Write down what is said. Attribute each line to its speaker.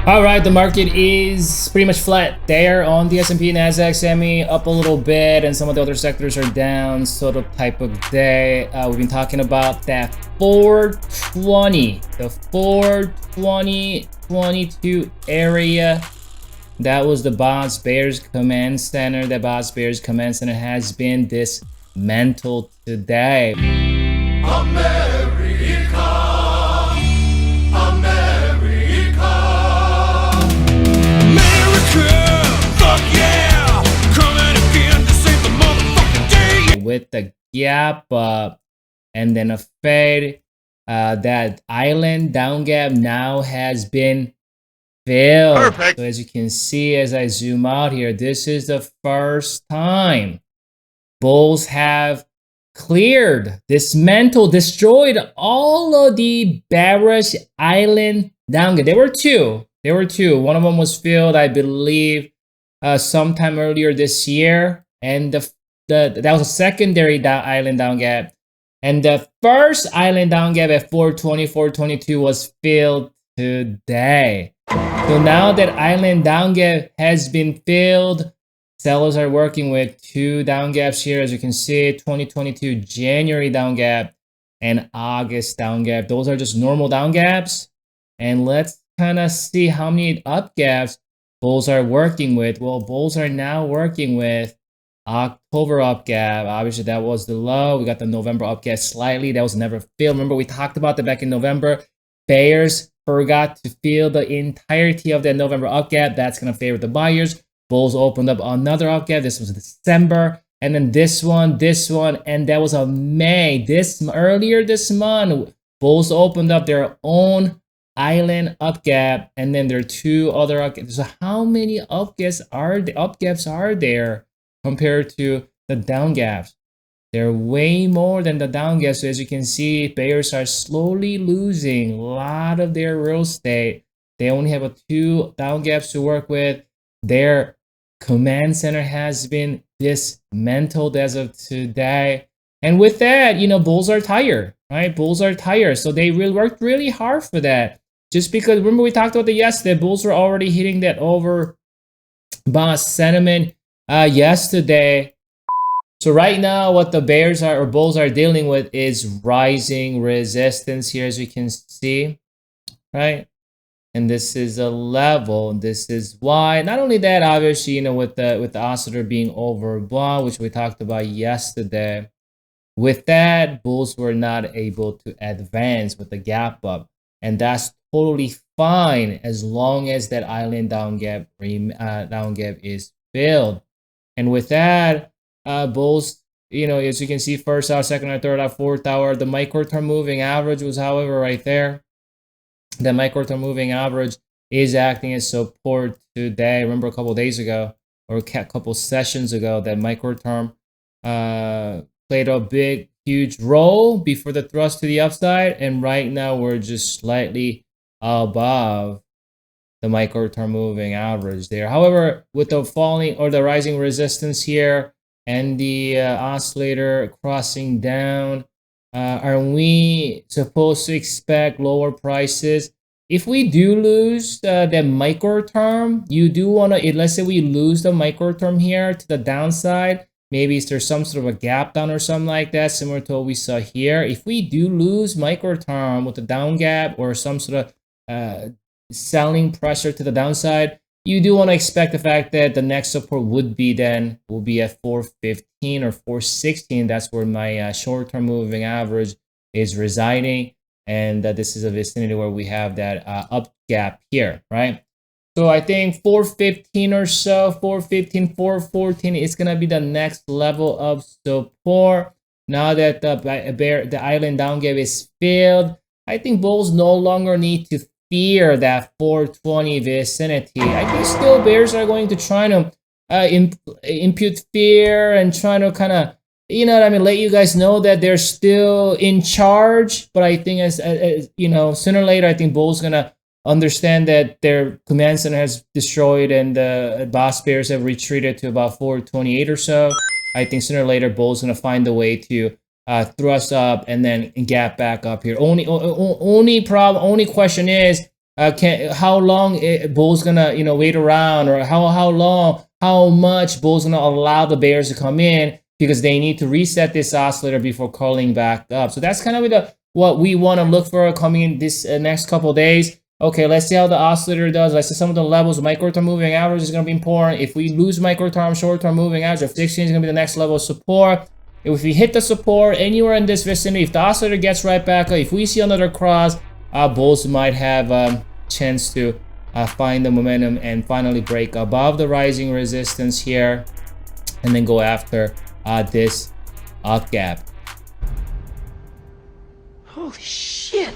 Speaker 1: All right, the market is pretty much flat there on the S&P, Nasdaq, semi up a little bit, and some of the other sectors are down. Sort of type of day. We've been talking about that 420, the 420.22 area. That was the Bos Bears Command Center. The Bos Bears Command Center has been dismantled today.
Speaker 2: America, fuck yeah! Coming again to save the motherfucking day.
Speaker 1: With the gap up and then a fade, that island down gap now has been filled.
Speaker 2: Perfect.
Speaker 1: So as you can see, as I zoom out here, this is the first time bulls have cleared, dismantled, destroyed all of the bearish island down gap. There were two. One of them was filled, I believe, sometime earlier this year, and that was a secondary island down gap, and the first island down gap at 420, 422 was filled today. So now that island down gap has been filled, sellers are working with two down gaps here, as you can see, 2022 January down gap and August down gap. Those are just normal down gaps, and let's kind of see how many up gaps bulls are working with. Well, bulls are now working with October up gap. Obviously, that was the low. We got the November up gap slightly. That was never filled. Remember, we talked about that back in November. Bears forgot to fill the entirety of that November up gap. That's going to favor the buyers. Bulls opened up another up gap. This was December. And then this one, and that was a May. Earlier this month, bulls opened up their own island up gap, and then there are two other up gaps. So how many up gaps are there compared to the down gaps? They're way more than the down gaps. So as you can see, bears are slowly losing a lot of their real estate. They only have two down gaps to work with. Their command center has been dismantled as of today. And with that, bulls are tired, right? Bulls are tired. So they worked really hard for that. Just because, remember we talked about the yesterday, bulls were already hitting that overbought sentiment yesterday. So right now, what the bears or bulls are dealing with is rising resistance here, as you can see, right? And this is a level. This is why. Not only that, obviously, with the oscillator being overbought, which we talked about yesterday. With that, bulls were not able to advance with the gap up, and that's totally fine as long as that island down gap is filled. And with that, bulls, as you can see, first hour, second hour, third hour, fourth hour, the micro-term moving average was, however, right there. The micro-term moving average is acting as support today. Remember a couple of days ago, or a couple sessions ago, that micro-term played a big, huge role before the thrust to the upside, and right now we're just slightly above the micro-term moving average there. However, with the falling or the rising resistance here and the oscillator crossing down, are we supposed to expect lower prices? If we do lose the micro-term, you do want to, let's say we lose the micro-term here to the downside, maybe there's some sort of a gap down or something like that, similar to what we saw here. If we do lose micro-term with the down gap or some sort of selling pressure to the downside, you do want to expect the fact that the next support will be at 415 or 416. That's where my short-term moving average is residing, and this is a vicinity where we have that up gap here, right? So I think 415 or so, 415, 414 is going to be the next level of support. Now that the island down gap is filled, I think bulls no longer need to fear that 420 vicinity. I think still bears are going to try to impute fear and try to kind of, let you guys know that they're still in charge. But I think as sooner or later, I think bulls gonna understand that their command center has destroyed and the Bos Bears have retreated to about 428 or so. I think sooner or later, bulls gonna find a way to thrust up and then gap back up here. Only question is, how long bulls gonna wait around, or how much bulls gonna allow the bears to come in, because they need to reset this oscillator before calling back up. So that's kind of what we want to look for coming in this next couple days. Okay, let's see how the oscillator does. Let's see some of the levels. Micro-term moving average is going to be important. If we lose micro-term, short-term moving average, of 16 is going to be the next level of support. If we hit the support anywhere in this vicinity, if the oscillator gets right back up, if we see another cross, bulls might have a chance to find the momentum and finally break above the rising resistance here, and then go after this up gap.
Speaker 3: Holy shit!